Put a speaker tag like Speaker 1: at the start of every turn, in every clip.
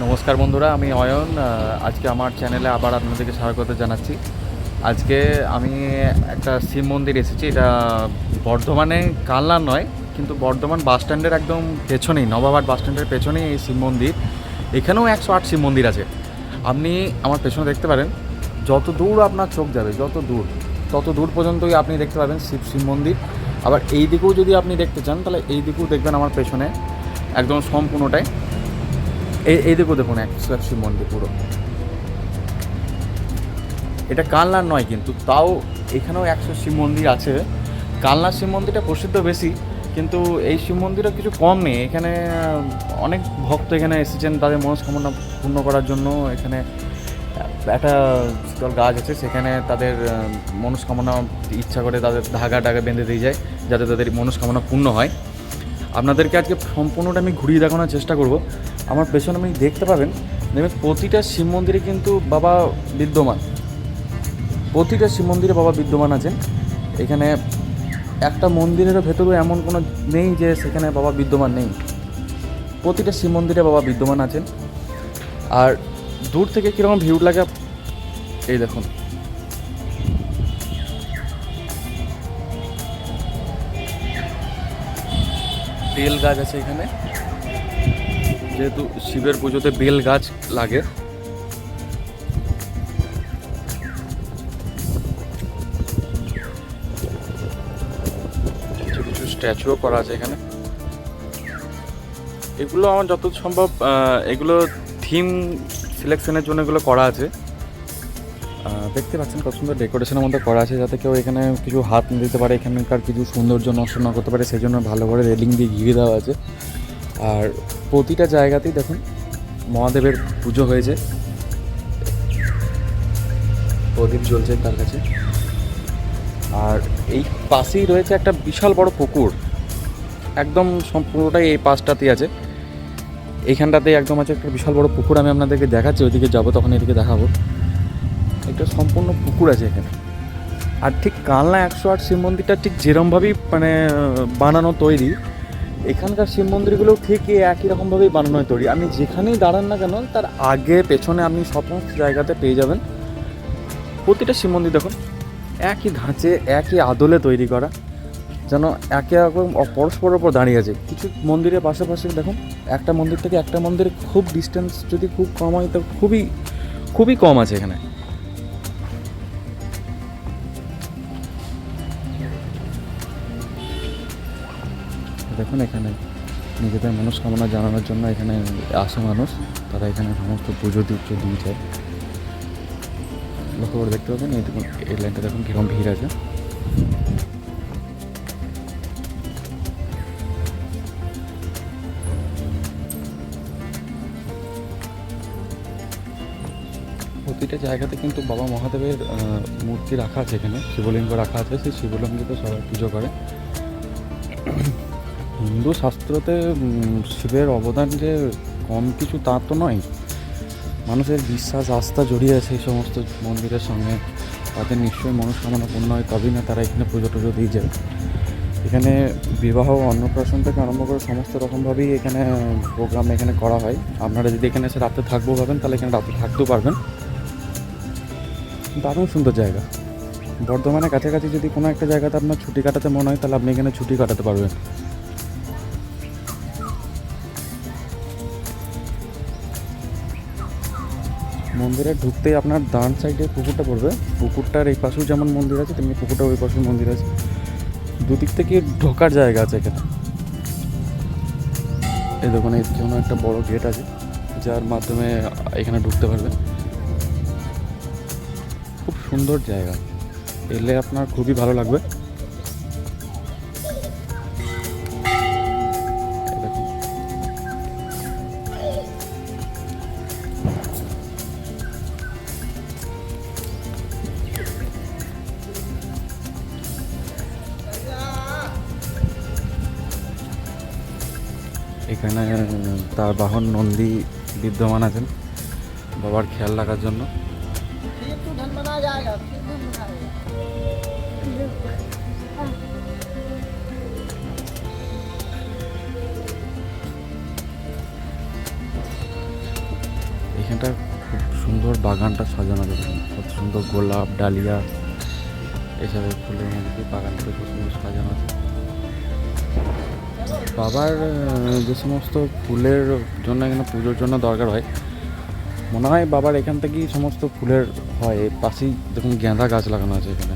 Speaker 1: নমস্কার বন্ধুরা, আমি অয়ন। আজকে আমার চ্যানেলে আবার আপনাদেরকে স্বাগত জানাচ্ছি। আজকে আমি একটা শিব মন্দির এসেছি। এটা বর্ধমানে, কালনা নয়, কিন্তু বর্ধমান বাস স্ট্যান্ডের একদম পেছনেই, নবাবহাট বাস স্ট্যান্ডের পেছনেই এই শিব মন্দির। এখানেও 108 শিব মন্দির আছে। আপনি আমার পেছনে দেখতে পারেন, যত দূর আপনার চোখ যাবে, তত দূর পর্যন্তই আপনি দেখতে পাবেন শিব মন্দির। আবার এই দিকেও যদি আপনি দেখতে চান, তাহলে এই দিকেও দেখবেন আমার পেছনে একদম সম্পূর্ণটাই। এই দিকেও দেখুন 108 শিব মন্দির পুরো। এটা কালনার নয়, কিন্তু তাও এখানেও 100 শিব মন্দির আছে। কালনার শিব মন্দিরটা প্রসিদ্ধ বেশি, কিন্তু এই শিব মন্দিরও কিছু কম নেই। এখানে অনেক ভক্ত এখানে এসেছেন তাদের মনস্কামনা পূর্ণ করার জন্য। এখানে একটা শীতল গাছ আছে, সেখানে তাদের মনস্কামনা ইচ্ছা করে তাদের ধাগা বেঁধে দিয়ে যায়, যাতে তাদের মনস্কামনা পূর্ণ হয়। আপনাদেরকে আজকে সম্পূর্ণটা আমি ঘুরিয়ে দেখানোর চেষ্টা করব। আমার পেছনে আপনি দেখতে পাবেন, দেখবেন প্রতিটা শিব মন্দিরে কিন্তু বাবা বিদ্যমান। প্রতিটা শিব মন্দিরে বাবা বিদ্যমান আছেন। এখানে একটা মন্দিরের ভেতরেও এমন কোনো নেই যে সেখানে বাবা বিদ্যমান নেই। প্রতিটা শিব মন্দিরে বাবা বিদ্যমান আছেন। আর দূর থেকে কীরকম ভিউ লাগে এই দেখুন। বেল গাছ আছে এখানে, যেহেতু শিবের পুজোতে বেল গাছ লাগে। কিছু কিছু স্ট্যাচুও করা আছে এখানে। এগুলো আমার যত সম্ভব এগুলো থিম সিলেকশনের জন্য এগুলো করা আছে। দেখতে পাচ্ছেন কত সুন্দর ডেকোরেশনের মধ্যে করা আছে, যাতে কেউ এখানে কিছু হাত না দিতে পারে, এখানকার কিছু সৌন্দর্য নষ্ট না করতে পারে, সেই জন্য ভালো করে রেলিং দিয়ে ঘিরে দেওয়া আছে। আর প্রতিটা জায়গাতেই দেখুন মহাদেবের পুজো হয়েছে, প্রদীপ জ্বলছে তার কাছে। আর এই পাশেই রয়েছে একটা বিশাল বড় পুকুর, একদম সম্পূর্ণটাই এই পাশটাতেই আছে। এইখানটাতে একদম আছে একটা বিশাল বড় পুকুর। আমি আপনাদেরকে দেখাচ্ছি, ওইদিকে যাবো তখন এদিকে দেখাবো। একটা সম্পূর্ণ পুকুর আছে এখানে। আর ঠিক কালনা 108 শিব মন্দিরটা ঠিক যেরমভাবেই বানানো তৈরি, এখানকার শিব মন্দিরগুলোও ঠিক একই রকমভাবেই বানানো তৈরি। আপনি যেখানেই দাঁড়ান না কেন, তার আগে পেছনে আপনি সমস্ত জায়গাতে পেয়ে যাবেন প্রতিটা শিব মন্দির দেখুন একই ধাঁচে, একই আদলে তৈরি করা, যেন একে রকম পরস্পরের ওপর দাঁড়িয়ে আছে। কিছু মন্দিরের পাশাপাশি দেখুন, একটা মন্দির থেকে একটা মন্দিরে খুব ডিস্টেন্স যদি খুব কম হয়, তো খুবই খুবই কম আছে এখানে। দেখুন এখানে নিজেদের মনস্কামনা জানানোর জন্য এখানে আসে মানুষ, তারা এখানে সমস্ত পুজো দিয়ে যায়। লক্ষ্য করে দেখতে পাবেন, এই দেখুন এই লাইনটা দেখুন কীরকম ভিড় আছে। প্রতিটা জায়গাতে কিন্তু বাবা মহাদেবের মূর্তি রাখা আছে, এখানে শিবলিঙ্গ রাখা আছে। সেই শিবলিঙ্গতে সবাই পুজো করে। হিন্দু শাস্ত্রতে শিবের অবদান যে কম কিছু তা তো নয়। মানুষের বিশ্বাস আস্থা জড়িয়ে আছে এই সমস্ত মন্দিরের সঙ্গে। তাদের নিশ্চয়ই মনস্কামনা পূর্ণ হয়, তবেই না তারা এখানে পুজো টুজো দিয়ে যায়। এখানে বিবাহ, অন্নপ্রাশন থেকে আরম্ভ করে সমস্ত রকমভাবেই এখানে প্রোগ্রাম এখানে করা হয়। আপনারা যদি এখানে এসে রাতে থাকবো ভাবেন, তাহলে এখানে রাতে থাকতেও পারবেন। দারুণ সুন্দর জায়গা। বর্ধমানের কাছাকাছি যদি কোনো একটা জায়গাতে আপনার ছুটি কাটাতে মনে হয়, তাহলে আপনি এখানে ছুটি কাটাতে পারবেন। মন্দিরে ঢুকতেই আপনার ডান সাইডে পুকুরটা পড়বে। পুকুরটার এই পাশেও যেমন মন্দির আছে, তেমনি পুকুরটার ওই পাশেও মন্দির আছে। দুদিক থেকে ঢোকার জায়গা আছে এখানে। এই দেখুন, এই জন্য একটা বড় গেট আছে, যার মাধ্যমে এখানে ঢুকতে পারবে। খুব সুন্দর জায়গা, এলে আপনার খুবই ভালো লাগবে। এখানে তার বাহন নন্দী বিদ্যমান আছেন বাবার খেয়াল রাখার জন্য। এখানটা খুব সুন্দর বাগানটা সাজানো যাবে, কত সুন্দর গোলাপ ডালিয়া এসবের ফুলের মধ্যে বাগানটা খুব সুন্দর সাজানো আছে। বাবার যে সমস্ত ফুলের জন্য এখানে পুজোর জন্য দরকার হয়, মনে হয় বাবার এখান থেকেই সমস্ত ফুলের হয়। পাশেই দেখুন গাঁদা গাছ লাগানো আছে এখানে।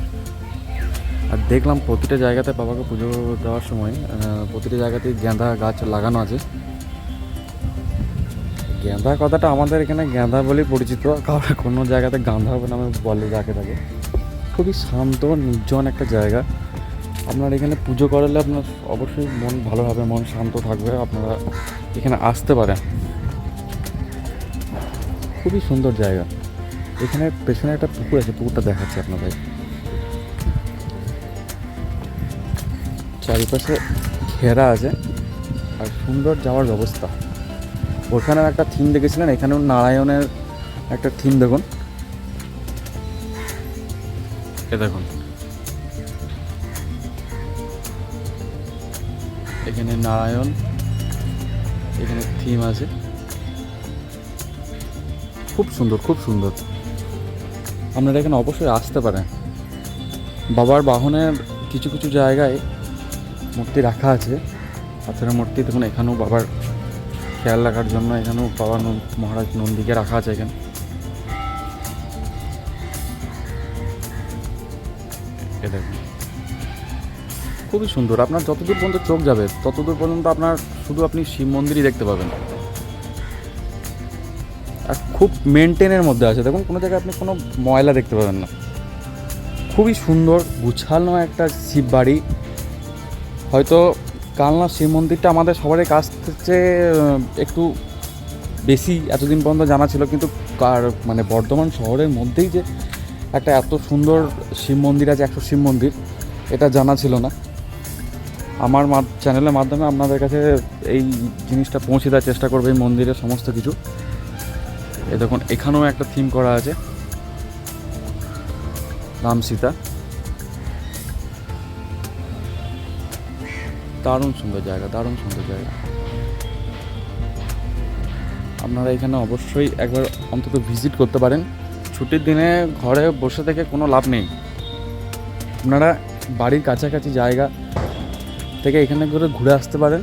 Speaker 1: আর দেখলাম প্রতিটা জায়গাতে বাবাকে পুজো দেওয়ার সময় প্রতিটা জায়গাতেই গাঁদা গাছ লাগানো আছে। গাঁদা কথাটা আমাদের এখানে গাঁদা বলেই পরিচিত, কারণ কোনো জায়গাতে গাঁদা নামে বলে যাকে থাকে। খুবই শান্ত নির্জন একটা জায়গা। আপনার এখানে পুজো করালে আপনার অবশ্যই মন ভালো হবে, মন শান্ত থাকবে, আপনারা এখানে আসতে পারেন। খুবই সুন্দর জায়গা। এখানে পেছনে একটা পুকুর আছে, পুকুরটা দেখাচ্ছি আপনাদের। চারিপাশে ঘেরা আছে আর সুন্দর যাওয়ার ব্যবস্থা। ওখানেও একটা থিম দেখেছিলেন, এখানেও নারায়ণের একটা থিম দেখুন। এ দেখুন এখানে নারায়ণ, এখানে থিম আছে। খুব সুন্দর, খুব সুন্দর। আপনারা এখানে অবশ্যই আসতে পারেন। বাবার বাহনের কিছু কিছু জায়গায় মূর্তি রাখা আছে, পাথরের মূর্তি। দেখুন এখানেও বাবার খেয়াল রাখার জন্য এখানেও বাবা মহারাজ নন্দীকে রাখা আছে এখানে। এ দেখুন খুবই সুন্দর। আপনার যতদূর পর্যন্ত চোখ যাবে ততদূর পর্যন্ত আপনার শুধু আপনি শিব মন্দিরই দেখতে পাবেন। আর খুব মেনটেনের মধ্যে আছে। দেখুন কোনো জায়গায় আপনি কোনো ময়লা দেখতে পাবেন না। খুবই সুন্দর গুছানো একটা শিব বাড়ি। হয়তো কালনা শিব মন্দিরটা আমাদের সবারই কাছ থেকে একটু বেশি এতদিন পর্যন্ত জানা ছিল, কিন্তু মানে বর্ধমান শহরের মধ্যেই যে একটা এত সুন্দর শিব মন্দির আছে, 100 শিব মন্দির, এটা জানা ছিল না। আমার চ্যানেলের মাধ্যমে আপনাদের কাছে এই জিনিসটা পৌঁছে দেওয়ার চেষ্টা করবে, এই মন্দিরের সমস্ত কিছু। এ দেখুন এখানেও একটা থিম করা আছে, রাম সীতা। দারুণ সুন্দর জায়গা, দারুণ সুন্দর জায়গা। আপনারা এখানে অবশ্যই একবার অন্তত ভিজিট করতে পারেন। ছুটির দিনে ঘরে বসে থেকে কোনো লাভ নেই। আপনারা বাড়ির কাছাকাছি জায়গা থেকে এখানে করে ঘুরে আসতে পারেন,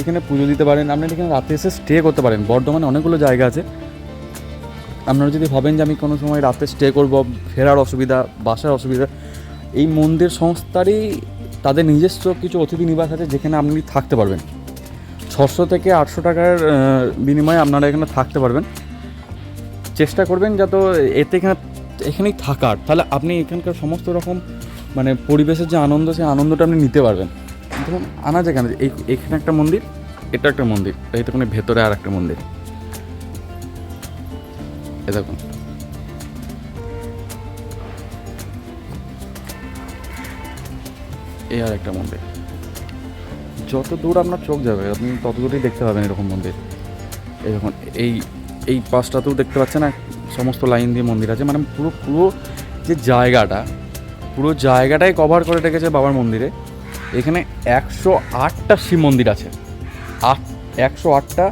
Speaker 1: এখানে পুজো দিতে পারেন। আপনারা এখানে রাতে এসে স্টে করতে পারেন। বর্ধমানে অনেকগুলো জায়গা আছে। আপনারা যদি ভাবেন যে আমি কোনো সময় রাতে স্টে করব, ফেরার অসুবিধা, বাসার অসুবিধা, এই মন্দির সংস্থারই তাদের নিজস্ব কিছু অতিথি নিবাস আছে যেখানে আপনি থাকতে পারবেন। 600 থেকে 800 টাকার বিনিময়ে আপনারা এখানে থাকতে পারবেন। চেষ্টা করবেন যাতে এখানেই থাকার, তাহলে আপনি এখানকার সমস্ত রকম মানে পরিবেশের যে আনন্দ, সেই আনন্দটা আপনি নিতে পারবেন। দেখুন আনা যেখানে এখানে একটা মন্দির, এটা একটা মন্দির, এই দেখুন ভেতরে আর একটা মন্দির। এ দেখুন এই আর একটা মন্দির। যত দূর আপনার চোখ যাবে আপনি তত দূরই দেখতে পাবেন এরকম মন্দির। এই দেখুন এই পাশটাতেও দেখতে পাচ্ছেন না, সমস্ত লাইন দিয়ে মন্দির আছে। মানে পুরো যে জায়গাটা, পুরো জায়গাটাই কভার করে রেখেছে বাবার মন্দিরে। এখানে 108টা শিব মন্দির আছে, 108টা।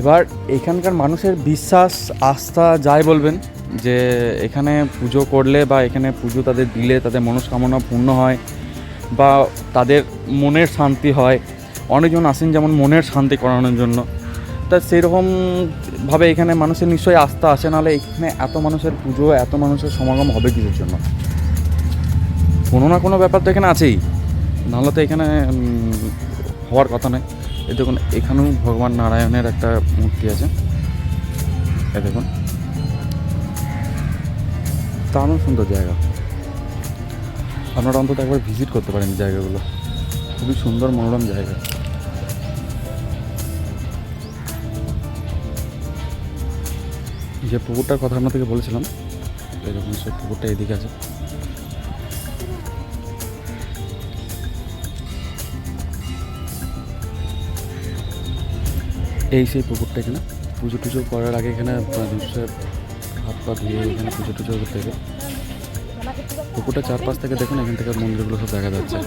Speaker 1: এবার এখানকার মানুষের বিশ্বাস, আস্থা যাই বলবেন, যে এখানে পুজো করলে বা এখানে পুজো তাদের দিলে তাদের মনস্কামনা পূর্ণ হয় বা তাদের মনের শান্তি হয়। অনেকজন আসেন যেমন মনের শান্তি করানোর জন্য, তা সেইরকমভাবে এখানে মানুষের নিশ্চয়ই আস্থা আসে, নাহলে এখানে এত মানুষের পুজো, এত মানুষের সমাগম হবে কিছুর জন্য? কোনো না কোনো ব্যাপার তো এখানে আছেই, নাহলে তো এখানে হওয়ার কথা নয়। এই দেখুন এখানেও ভগবান নারায়ণের একটা মূর্তি আছে। এই দেখুন দারুণ সুন্দর জায়গা। আপনারা অন্তত একবার ভিজিট করতে পারেন এই জায়গাগুলো। খুবই সুন্দর মনোরম জায়গা। যে পুকুরটার কথা আপনাদেরকে বলেছিলাম, এরকম সেই পুকুরটা এদিকে আছে। এই সেই পুকুরটা, এখানে পুজো টুজো করার আগে এখানে মানুষের হাত পা ধুয়ে এখানে পুজো টুজো করতে হবে। পুকুরটা চারপাশ থেকে দেখুন, এখান থেকে মন্দিরগুলো সব দেখা যাচ্ছে।